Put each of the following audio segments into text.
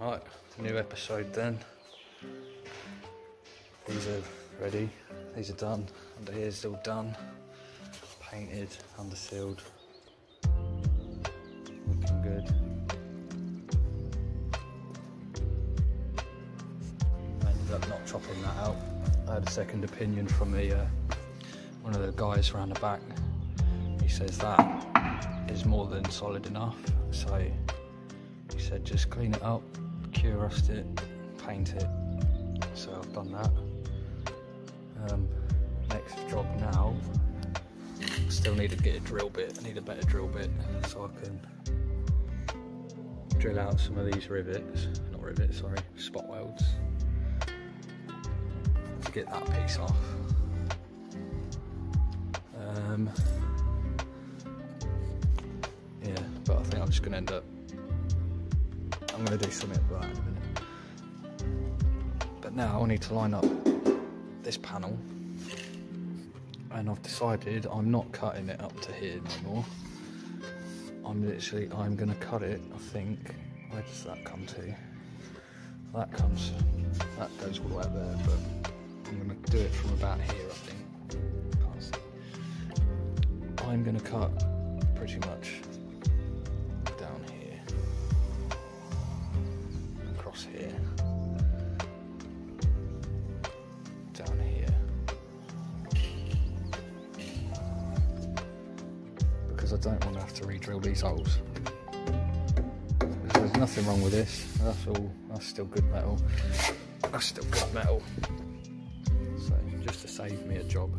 Right, new episode then. These are ready, these are done. Under here is all done. Painted, under sealed. Looking good. I ended up not chopping that out. I had a second opinion from one of the guys around the back. He says that is more than solid enough. So he said just clean it up, cure rust it, paint it. So I've done that. Next job now, still need to get a drill bit. I need a better drill bit so I can drill out some of these rivets, not rivets, sorry, spot welds, to get that piece off. Yeah, but I think I'm just going to end up, I'm going to do something about that in a minute. But now I need to line up this panel, and I've decided I'm not cutting it up to here no more. I'm going to cut it, I think, where does that come to? That goes all the way up there, but I'm going to do it from about here, I think. Can't see. I'm going to cut pretty much down here, across here, down here, because I don't want to have to re-drill these holes. There's nothing wrong with this, that's still good metal, that's still good metal. So just to save me a job,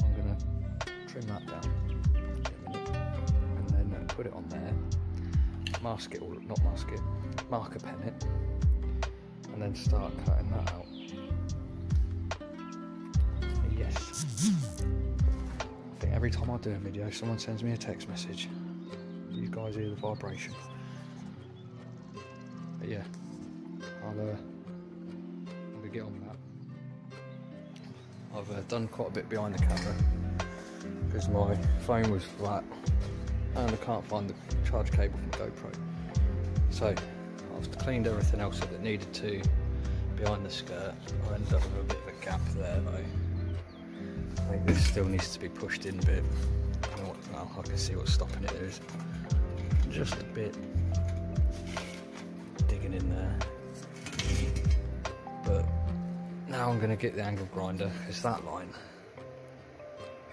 I'm going to trim that down and then put it on there, mask it, or not mask it, marker pen it, and then start cutting that out. Yes. I think every time I do a video, someone sends me a text message. You guys hear the vibration. But yeah, I'll get on with that. I've done quite a bit behind the camera because my phone was flat and I can't find the charge cable from the GoPro. So I've cleaned everything else that needed to behind the skirt. I ended up with a bit of a gap there though. I think this still needs to be pushed in a bit. Well, I can see what's stopping it. There is just a bit digging in there. But now I'm going to get the angle grinder, because that line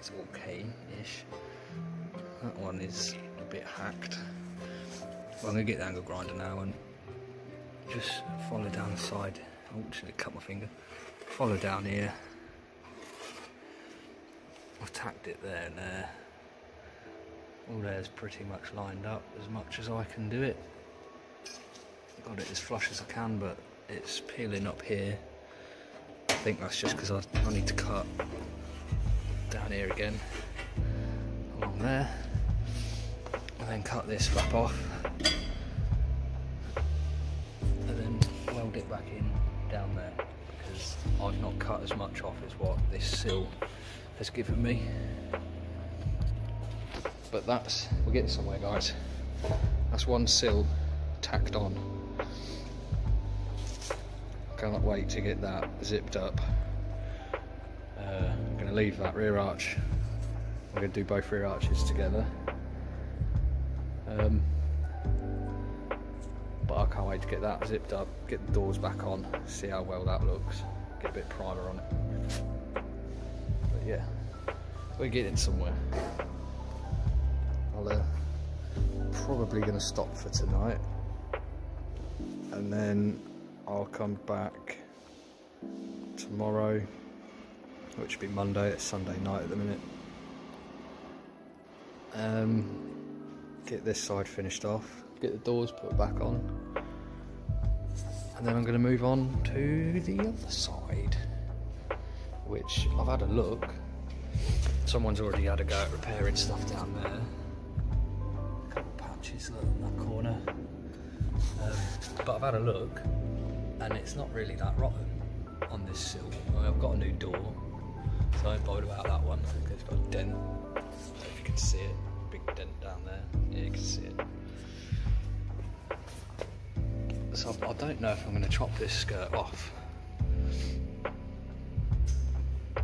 is okay-ish. That one is a bit hacked. Well, I'm going to get the angle grinder now and just follow down the side. Oh, just going to cut my finger. Follow down here. I've tacked it there and there. All there's pretty much lined up as much as I can do it. Got it as flush as I can, but it's peeling up here. I think that's just because I need to cut down here again, along there, and then cut this flap off, and then weld it back in down there, because I've not cut as much off as what this sill has given me. But we're getting somewhere, guys. That's one sill tacked on. Cannot wait to get that zipped up. I'm going to leave that rear arch. I'm going to do both rear arches together. But I can't wait to get that zipped up, get the doors back on, see how well that looks, get a bit of primer on it. But yeah, we're getting somewhere. I'll probably going to stop for tonight, and then I'll come back tomorrow, which will be Monday. It's Sunday night at the minute. Get this side finished off, get the doors put back on, and then I'm going to move on to the other side, which I've had a look. Someone's already had a go at repairing stuff down there. A couple of patches in that corner. But I've had a look, and it's not really that rotten on this sill. I've got a new door, so I ain't bothered about that one, because it's got a dent. I don't know if you can see it, big dent down there. Yeah, you can see it. So I don't know if I'm going to chop this skirt off.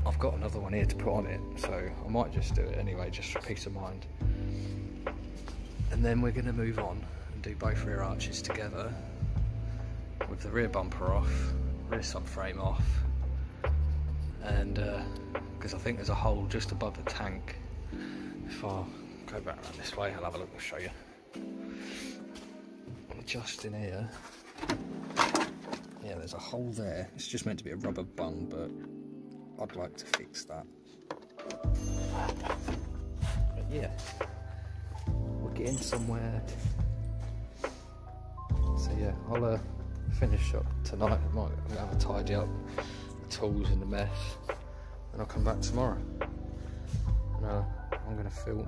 I've got another one here to put on it, so I might just do it anyway, just for peace of mind. And then we're going to move on and do both rear arches together with the rear bumper off, rear subframe off, and because I think there's a hole just above the tank. If I go back around this way, I'll have a look and show you. Just in here, yeah, there's a hole there. It's just meant to be a rubber bung, but I'd like to fix that. But yeah, we're getting somewhere. So yeah, I'll finish up tonight. I might have a tidy up the tools and the mess, and I'll come back tomorrow. And I'm gonna film.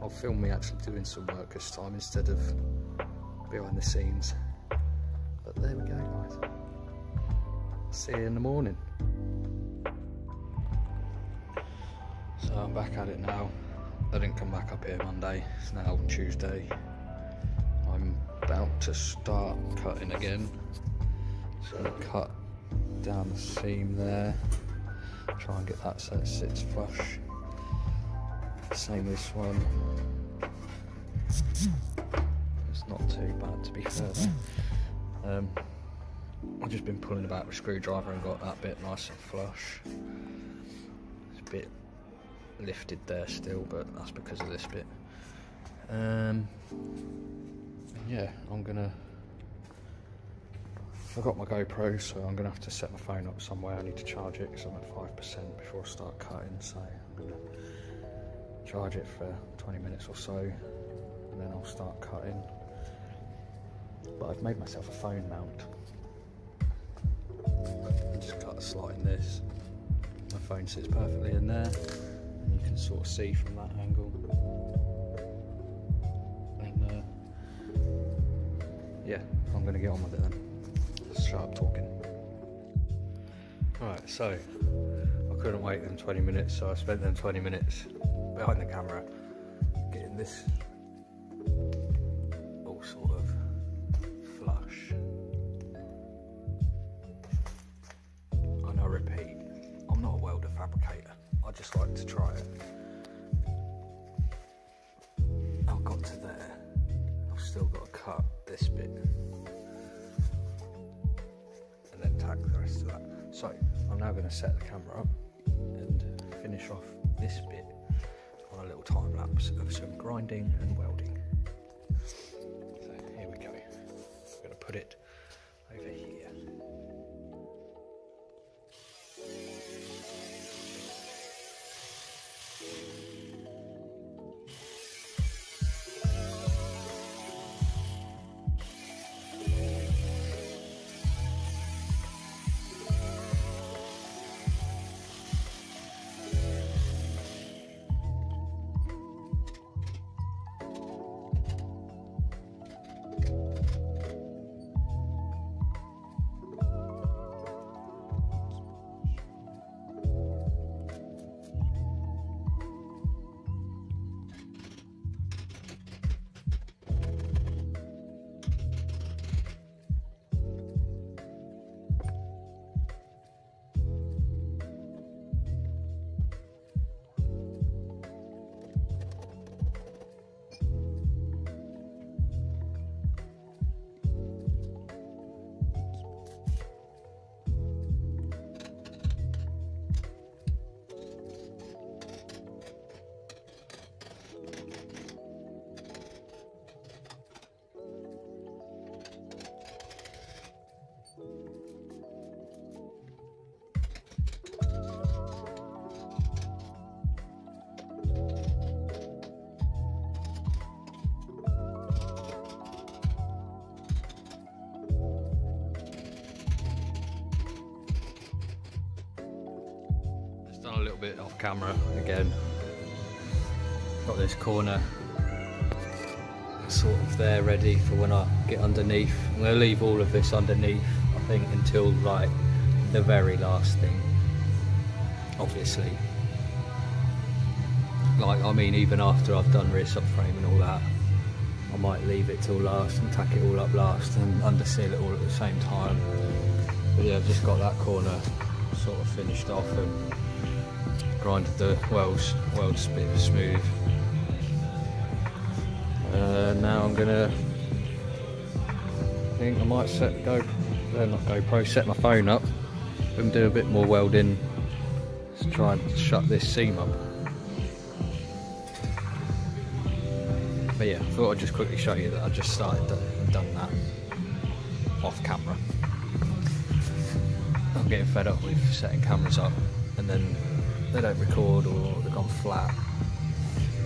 I'll film me actually doing some work this time instead of behind the scenes. But there we go, guys. See you in the morning. So I'm back at it now. I didn't come back up here Monday. It's now Tuesday. I'm about to start cutting again. So I'm gonna cut down the seam there. Try and get that so it sits flush. Same this one. It's not too bad, to be fair though. I've just been pulling about with a screwdriver and got that bit nice and flush. It's a bit lifted there still, but that's because of this bit. Yeah, I've got my GoPro, so I'm gonna have to set my phone up somewhere. I need to charge it because I'm at 5% before I start cutting, so I'm gonna charge it for 20 minutes or so, and then I'll start cutting. But I've made myself a phone mount. I just cut a slot in this. My phone sits perfectly in there, and you can sort of see from that angle. And yeah, I'm gonna get on with it then. Let's shut up talking. Right, so I couldn't wait them 20 minutes, so I spent them 20 minutes behind the camera getting this all sort of flush. And I repeat, I'm not a welder fabricator, I just like to try it. I've got to there, I've still got to cut this bit and then tack the rest of that. So I'm now going to set the camera up and finish off this bit on a little time lapse of some grinding and welding. So here we go. I'm going to put it over here. Done a little bit off camera again. Got this corner sort of there ready for when I get underneath. I'm going to leave all of this underneath, I think, until like the very last thing. Obviously, like, I mean, even after I've done rear subframe and all that, I might leave it till last and tack it all up last and underseal it all at the same time. But yeah, I've just got that corner sort of finished off and grinded the welds a bit smooth. Now I'm gonna, I think I might set my phone up and do a bit more welding to try and shut this seam up. But yeah, I thought I'd just quickly show you that I just started and done that off camera. I'm getting fed up with setting cameras up and then they don't record or they've gone flat.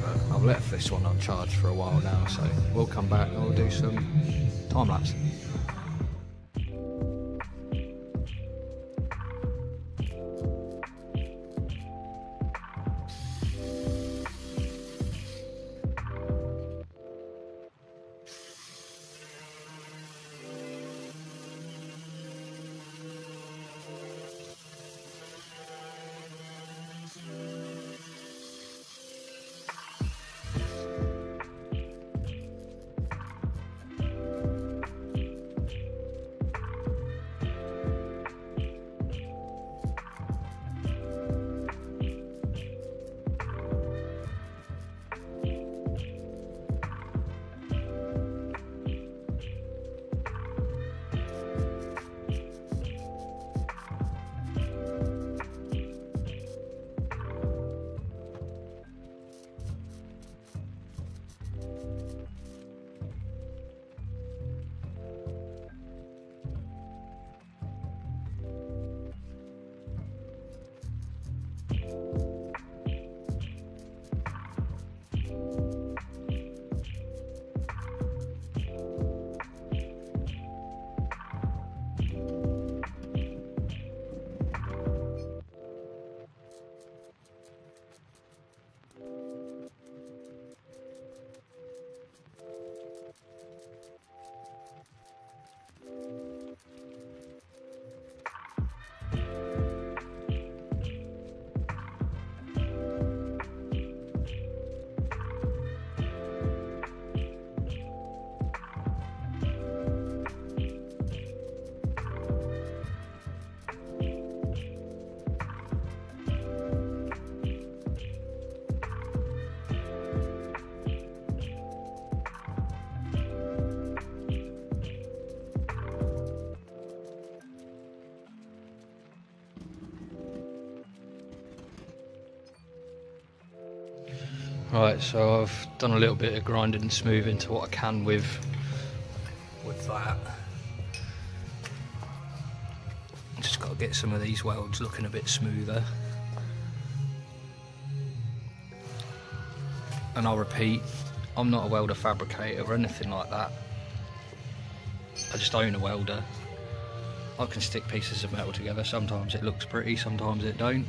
But I've left this one on charge for a while now, so we'll come back and we'll do some time lapse. Right, so I've done a little bit of grinding and smoothing to what I can with that. Just got to get some of these welds looking a bit smoother. And I'll repeat, I'm not a welder fabricator or anything like that. I just own a welder. I can stick pieces of metal together. Sometimes it looks pretty, sometimes it don't.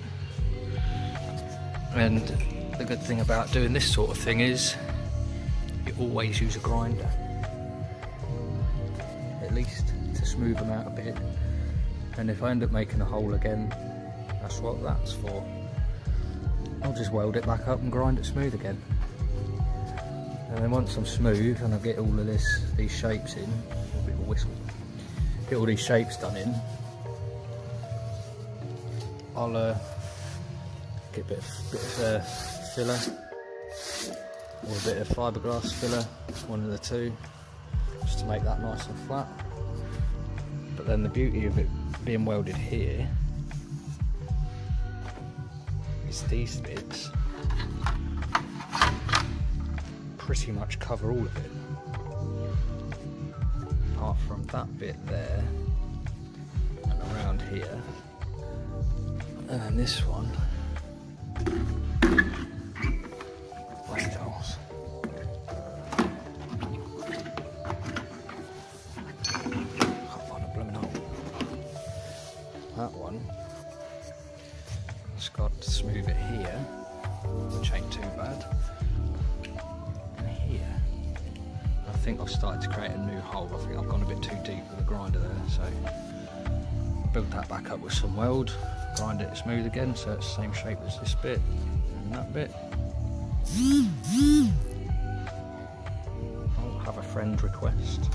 And the good thing about doing this sort of thing is you always use a grinder, at least to smooth them out a bit. And if I end up making a hole again, that's what that's for. I'll just weld it back up and grind it smooth again. And then once I'm smooth and I get all of these shapes in, a bit of a whistle, get all these shapes done in, I'll get a bit of filler or a bit of fiberglass filler, one of the two, just to make that nice and flat. But then the beauty of it being welded here is these bits pretty much cover all of it, apart from that bit there and around here, and then this one. That one, just got to smooth it here, which ain't too bad, and here. I think I've started to create a new hole. I think I've gone a bit too deep with the grinder there, so build that back up with some weld, grind it smooth again so it's the same shape as this bit and that bit. I'll have friend request.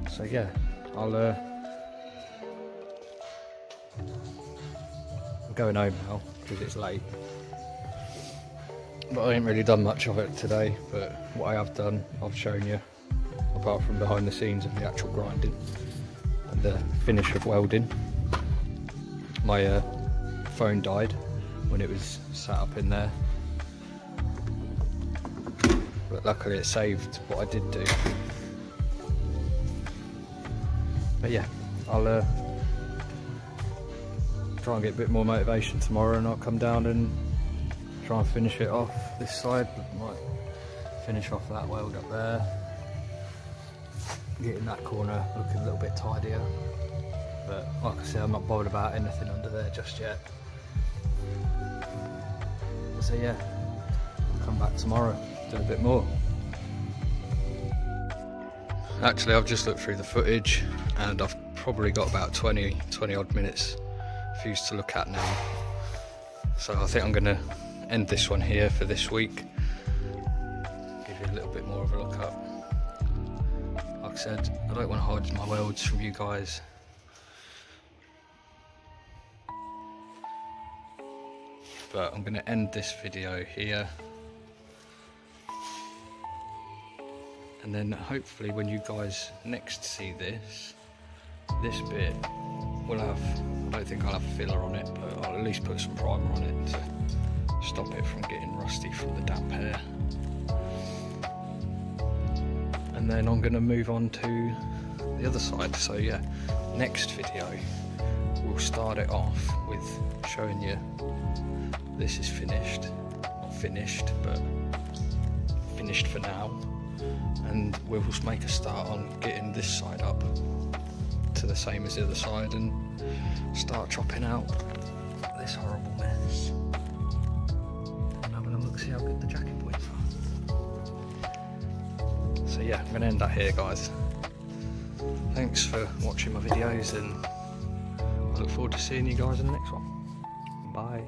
So yeah, I'm going home now because it's late. But I ain't really done much of it today, but what I have done, I've shown you, apart from behind the scenes of the actual grinding and the finish of welding. My phone died when it was sat up in there, but luckily it saved what I did do. But yeah, I'll try and get a bit more motivation tomorrow, and I'll come down and try and finish it off this side. Might finish off that weld up there, getting that corner looking a little bit tidier. But like I said, I'm not bothered about anything under there just yet. So yeah, I'll come back tomorrow, do a bit more. Actually, I've just looked through the footage and I've probably got about 20 odd minutes for you to look at now. So I think I'm going to end this one here for this week. Give you a little bit more of a look up. Like I said, I don't want to hide my welds from you guys. But I'm going to end this video here. And then hopefully when you guys next see this bit will have, I don't think I'll have a filler on it, but I'll at least put some primer on it to stop it from getting rusty from the damp hair. And then I'm going to move on to the other side. So yeah, next video we'll start it off with showing you this is finished. Not finished, but finished for now. And we'll make a start on getting this side up to the same as the other side and start chopping out this horrible mess. And having a look, see how good the jacket points are. So yeah, I'm going to end that here, guys. Thanks for watching my videos, and I look forward to seeing you guys in the next one. Bye.